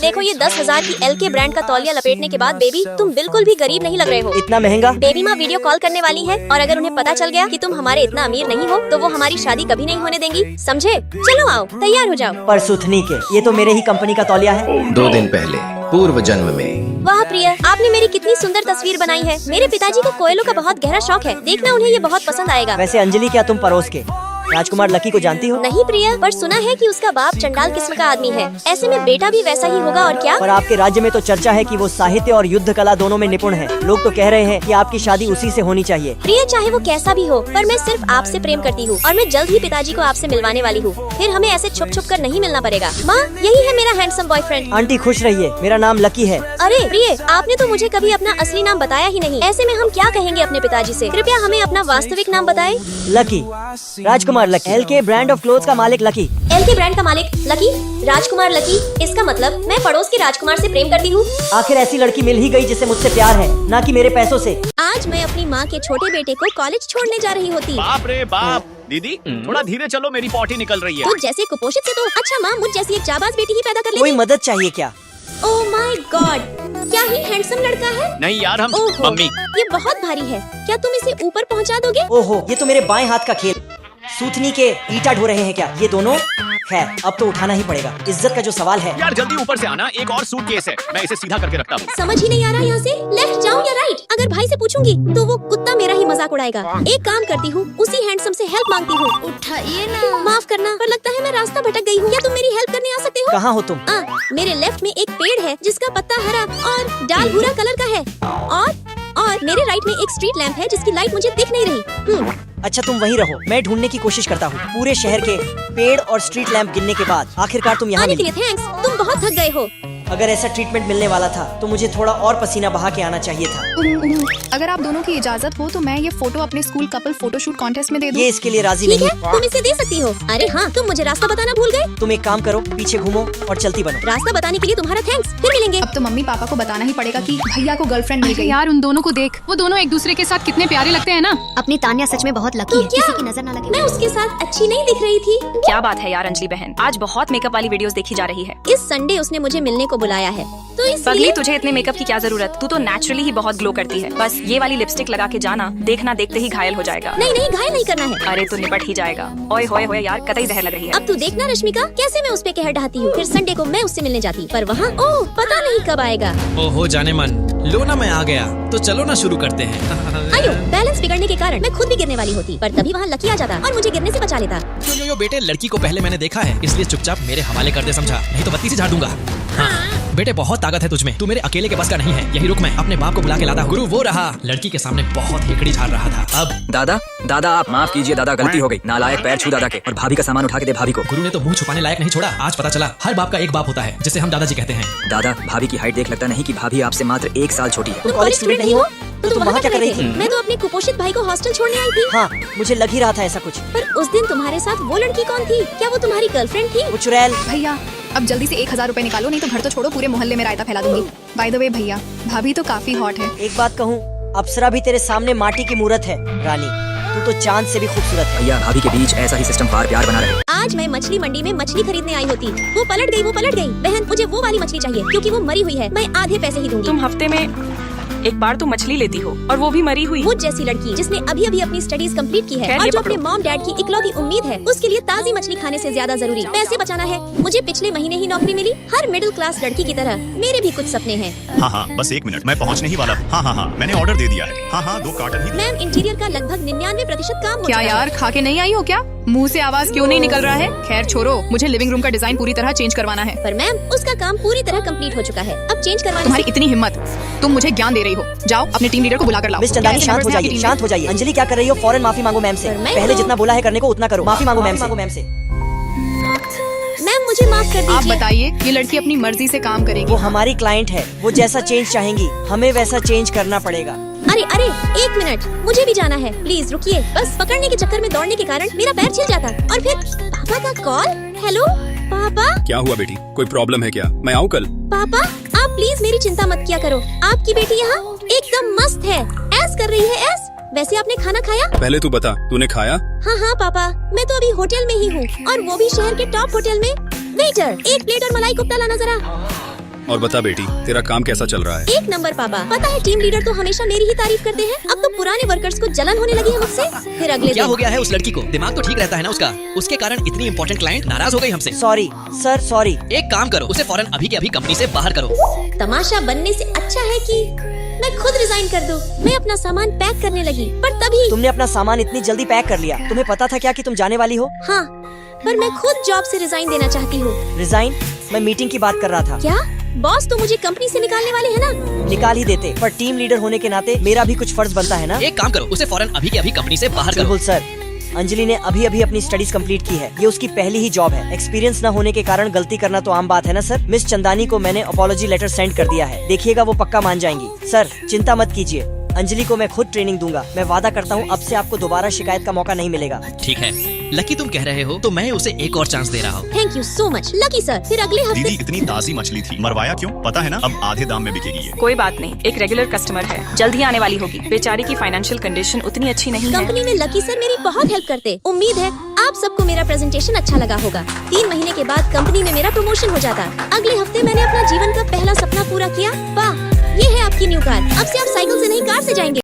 देखो ये 10,000 की LK ब्रांड का तौलिया लपेटने के बाद बेबी तुम बिल्कुल भी गरीब नहीं लग रहे हो। इतना महंगा? बेबी माँ वीडियो कॉल करने वाली है और अगर उन्हें पता चल गया कि तुम हमारे इतना अमीर नहीं हो तो वो हमारी शादी कभी नहीं होने देंगी, समझे? चलो आओ, तैयार हो जाओ। पर सुथनी के, ये तो मेरे ही कंपनी का तौलिया है। 2 दिन पहले पूर्व जन्म में। वाह प्रिया, आपने मेरी कितनी सुंदर तस्वीर बनाई है। मेरे पिताजी को कोयलों का बहुत गहरा शौक है, देखना उन्हें ये बहुत पसंद आएगा। वैसे अंजलि, क्या तुम पड़ोस के राजकुमार लकी को जानती हो? नहीं प्रिया, पर सुना है कि उसका बाप चंडाल किस्म का आदमी है। ऐसे में बेटा भी वैसा ही होगा और क्या। पर आपके राज्य में तो चर्चा है कि वो साहित्य और युद्ध कला दोनों में निपुण है। लोग तो कह रहे हैं कि आपकी शादी उसी से होनी चाहिए। प्रिया, चाहे वो कैसा भी हो, पर मैं सिर्फ आपसे प्रेम करती हूँ और मैं जल्द ही पिताजी को आपसे मिलवाने वाली हूँ। फिर हमें ऐसे छुप छुप कर नहीं मिलना पड़ेगा। माँ, यही है मेरा हैंडसम बॉयफ्रेंड। आंटी खुश रहिए, मेरा नाम लकी है। अरे प्रिय, आपने तो मुझे कभी अपना असली नाम बताया ही नहीं। ऐसे में हम क्या कहेंगे अपने पिताजी से? कृपया हमें अपना वास्तविक नाम बताएं। Lucky, Rajkumar lucky, LK brand of clothes का मालिक लकी। LK ब्रांड का मालिक लकी, राजकुमार लकी, इसका मतलब मैं पड़ोस के राजकुमार से प्रेम करती हूँ। आखिर ऐसी लड़की मिल ही गई जिसे मुझसे प्यार है, ना कि मेरे पैसों से। आज मैं अपनी माँ के छोटे बेटे को कॉलेज छोड़ने जा रही होती। बाप रे बाप, दीदी थोड़ा धीरे चलो, मेरी पॉटी निकल रही है। मुझ जैसे कुपोषित से तो अच्छा माँ मुझ जैसी एक जाबाज बेटी ही पैदा कर कोई लेती। मदद चाहिए क्या? ओह माय गॉड, क्या ही हैंडसम लड़का है। नहीं यार, हम ओहो, मम्मी। ये बहुत भारी है, क्या तुम इसे ऊपर पहुँचा दोगे? ओहो, ये तो मेरे बाएं हाथ का खेल। सूथनी के ईटा ढो रहे हैं क्या ये दोनों? खैर, अब तो उठाना ही पड़ेगा। इज्जत का जो सवाल है। यार जल्दी ऊपर से आना, एक और सूटकेस है, मैं इसे सीधा करके रखता हूँ। समझ ही नहीं आ रहा यहाँ से लेफ्ट जाऊँ या राइट। अगर भाई से पूछूंगी तो वो कुत्ता मेरा ही मजाक उड़ाएगा। एक काम करती हूँ, उसी हैंडसम से हेल्प मांगती हूँ। उठाइए ना। माफ करना, पर लगता है मैं रास्ता भटक गई हूँ। क्या तुम मेरी हेल्प करने आ सकते हो? कहाँ हो तुम? मेरे लेफ्ट में एक पेड़ है जिसका पत्ता हरा और डाल भूरा कलर का है और मेरे राइट में एक स्ट्रीट लैंप है जिसकी लाइट मुझे दिख नहीं रही। अच्छा, तुम वहीं रहो, मैं ढूंढने की कोशिश करता हूँ। पूरे शहर के पेड़ और स्ट्रीट लैंप गिनने के बाद आखिरकार तुम यहाँ आने के मिली। लिए थैंक्स, तुम बहुत थक गए हो। अगर ऐसा ट्रीटमेंट मिलने वाला था तो मुझे थोड़ा और पसीना बहा के आना चाहिए था। अगर आप दोनों की इजाजत हो तो मैं ये फोटो अपने स्कूल कपल फोटोशूट कॉन्टेस्ट में दे दूं। ये इसके लिए राजी ठीक नहीं। है, तुम इसे दे सकती हो। अरे हाँ, तुम मुझे रास्ता बताना भूल गए। तुम एक काम करो, पीछे घूमो और चलती बनो। रास्ता बताने के लिए तुम्हारा थैंक्स, फिर मिलेंगे। अब तो मम्मी पापा को बताना ही पड़ेगा कि भैया को गर्लफ्रेंड मिल गई। यार उन दोनों को देख, वो दोनों एक दूसरे के साथ कितने प्यारे लगते हैं ना। अपनी तान्या सच में बहुत लकी है, किसी की नजर ना लगे। मैं उसके साथ अच्छी नहीं दिख रही थी। क्या बात है यार अंजलि बहन, आज बहुत मेकअप वाली वीडियोस देखी जा रही है। इस संडे उसने मुझे मिलने को बुलाया है, तो पगली इसलिए तुझे इतने मेकअप की क्या जरूरत? तू तो नेचुरली ही बहुत ग्लो करती है। बस ये वाली लिपस्टिक लगा के जाना, देखना देखते ही घायल हो जाएगा। नहीं नहीं, घायल नहीं करना है। अरे तो निपट ही जाएगा। ओए होए होए यार, कतई जहर लग रही है। अब तू देखना रश्मिका, कैसे मैं उस पे कहर ढाती हूँ। फिर संडे को मैं उससे मिलने जाती, पर वहाँ ओह पता नहीं कब आएगा। ओहो जाने मन, लो ना मैं आ गया, तो चलो ना शुरू करते हैं। आयो, बैलेंस बिगड़ने के कारण मैं खुद भी गिरने वाली होती, पर तभी वहाँ लकी आ जाता और मुझे गिरने से बचा लेता। यो बेटे, लड़की को पहले मैंने देखा है, इसलिए चुपचाप मेरे हवाले कर दे, समझा? नहीं तो बत्ती से झाड़ दूंगा। हाँ। बेटे बहुत ताकत है तुझमें, तू मेरे अकेले के बस का नहीं है। यही रुक, मैं अपने बाप को बुला के लाता हूँ। गुरु वो रहा, लड़की के सामने बहुत हेकड़ी झाड़ रहा था। अब दादा आप माफ कीजिए, दादा गलती हो गई। नालायक, पैर छू दादा के, और भाभी का सामान उठा के दे भाभी को। गुरु ने तो मुंह छुपाने लायक नहीं छोड़ा। आज पता चला हर बाप का एक बाप होता है, जिसे हम दादाजी कहते हैं। दादा भाभी की हाइट देख लगता नहीं कि भाभी आपसे मात्र 1 साल छोटी है। तुम कॉलेज स्टूडेंट नहीं हो तो तुम वहाँ क्या कर रही थी? मैं तो अपने कुपोषित भाई को हॉस्टल छोड़ने आई थी। हाँ, मुझे लग ही रहा था ऐसा कुछ। पर उस दिन तुम्हारे साथ वो लड़की कौन थी? क्या वो तुम्हारी गर्लफ्रेंड थी? वो चुड़ैल। भैया अब जल्दी से 1000 रुपए निकालो, नहीं तो घर तो छोड़ो पूरे मोहल्ले में रायता फैला दूंगी। बाय द वे भैया, भाभी तो काफी हॉट है। एक बात कहूँ, अप्सरा भी तेरे सामने माटी की मूरत है रानी, तू तो चांद से भी खूबसूरत है। भैया भाभी के बीच ऐसा ही सिस्टम बार प्यार बना रहे। आज मैं मछली मंडी में मछली खरीदने आई होती, वो पलट गई। बहन मुझे वो वाली मछली चाहिए क्योंकि वो मरी हुई है। मैं आधे पैसे ही दूंगी। तुम हफ्ते में एक बार तो मछली लेती हो, और वो भी मरी हुई। मुझ जैसी लड़की जिसने अभी अभी अपनी स्टडीज कंप्लीट की है खैर, और ये जो अपने पकड़ो। मॉम डैड की इकलौती उम्मीद है, उसके लिए ताजी मछली खाने से ज्यादा जरूरी पैसे बचाना है। मुझे पिछले महीने ही नौकरी मिली। हर मिडिल क्लास लड़की की तरह मेरे भी कुछ सपने हैं। हाँ, बस 1 मिनट, मैं पहुँचने ही वाला हूँ। हाँ, मैंने ऑर्डर दे दिया है। हाँ, 2 कार्टन ही। मैम, इंटीरियर का लगभग 99% काम हो क्या चुका यार, है। खा के नहीं आई हो क्या? मुंह से आवाज क्यों नहीं निकल रहा है? खैर छोड़ो, मुझे लिविंग रूम का डिजाइन पूरी तरह चेंज करवाना है। पर मैम, उसका काम पूरी तरह कंप्लीट हो चुका है। अब चेंज करवाने तुम्हारी इतनी हिम्मत, तुम मुझे ज्ञान दे रही हो। जाओ अपने टीम लीडर को बुला कर लाओ। मिस चंदानी, शांत हो जाइए, शांत हो जाइए। अंजलि क्या कर रही हो? फौरन माफी मांगो मैम से। पर मैं पहले तो- जितना बोला है करने को उतना करो। माफी मांगो मैम से। मैम मुझे माफ कर आप दीजिए। बताइए, ये लड़की अपनी मर्जी से काम करेगी। वो हमारी क्लाइंट है, वो जैसा चेंज चाहेंगी हमें वैसा चेंज करना पड़ेगा। अरे 1 मिनट, मुझे भी जाना है, प्लीज रुकिए। बस पकड़ने के चक्कर में दौड़ने के कारण मेरा पैर छिल जाता और फिर पापा का कॉल। हेलो पापा। क्या हुआ बेटी, कोई प्रॉब्लम है क्या? मैं आऊँ कल? पापा आप प्लीज मेरी चिंता मत किया करो। आपकी बेटी यहाँ एकदम मस्त है, ऐस कर रही है ऐस। वैसे आपने खाना खाया? पहले तू बता, तूने खाया? हाँ पापा, मैं तो अभी होटल में ही हूँ, और वो भी शहर के टॉप होटल में। वेटर, 1 प्लेट और मलाई कोफ्ता लाना जरा। और बता बेटी, तेरा काम कैसा चल रहा है? एक नंबर पापा। पता है टीम लीडर तो हमेशा मेरी ही तारीफ करते हैं। अब तो पुराने वर्कर्स को जलन होने लगी है मुझसे। फिर अगले क्या दिन हो गया है उस लड़की को? दिमाग तो ठीक रहता है ना उसका? उसके कारण इतनी इंपॉर्टेंट क्लाइंट नाराज हो गई हमसे। Sorry sir, sorry. एक काम करो, उसे फौरन अभी के अभी कंपनी से बाहर करो। तमाशा बनने से अच्छा है कि मैं खुद रिजाइन कर दूं। मैं अपना सामान पैक करने लगी, पर तभी तुमने अपना सामान इतनी जल्दी पैक कर लिया। तुम्हें पता था क्या कि तुम जाने वाली हो? हाँ, पर मैं खुद जॉब से रिजाइन देना चाहती हूँ। रिजाइन? मैं मीटिंग की बात कर रहा था। क्या बॉस तो मुझे कंपनी से निकालने वाले हैं ना? निकाल ही देते, पर टीम लीडर होने के नाते मेरा भी कुछ फर्ज बनता है ना। एक काम करो, उसे फौरन अभी के अभी कंपनी से बाहर करो। बिल्कुल सर। अंजलि ने अभी अभी अपनी स्टडीज कंप्लीट की है। ये उसकी पहली ही जॉब है। एक्सपीरियंस न होने के कारण गलती करना तो आम बात है ना सर। मिस चंदानी को मैंने अपॉलॉजी लेटर सेंड कर दिया है। देखिएगा वो पक्का मान जाएंगी। सर चिंता मत कीजिए, अंजलि को मैं खुद ट्रेनिंग दूंगा। मैं वादा करता हूँ अब से आपको दोबारा शिकायत का मौका नहीं मिलेगा। ठीक है लकी, तुम कह रहे हो तो मैं उसे एक और चांस दे रहा हूँ। Thank you so much lucky sir. फिर अगले दीदी हफ्ते इतनी ताजी मछली थी, मरवाया क्यों? पता है ना, अब आधे दाम में बिकेगी ये। कोई बात नहीं, एक रेगुलर कस्टमर है, जल्द ही आने वाली होगी। बेचारी की फाइनेंशियल कंडीशन उतनी अच्छी नहीं है। कंपनी में लकी सर मेरी बहुत हेल्प करते। उम्मीद है आप सबको मेरा प्रेजेंटेशन अच्छा लगा होगा। 3 महीने के बाद कंपनी में मेरा प्रमोशन हो जाता। अगले हफ्ते मैंने अपना जीवन का पहला सपना पूरा किया। वाह, ये है आपकी न्यू कार। अब से आप साइकिल से नहीं कार से जाएंगे।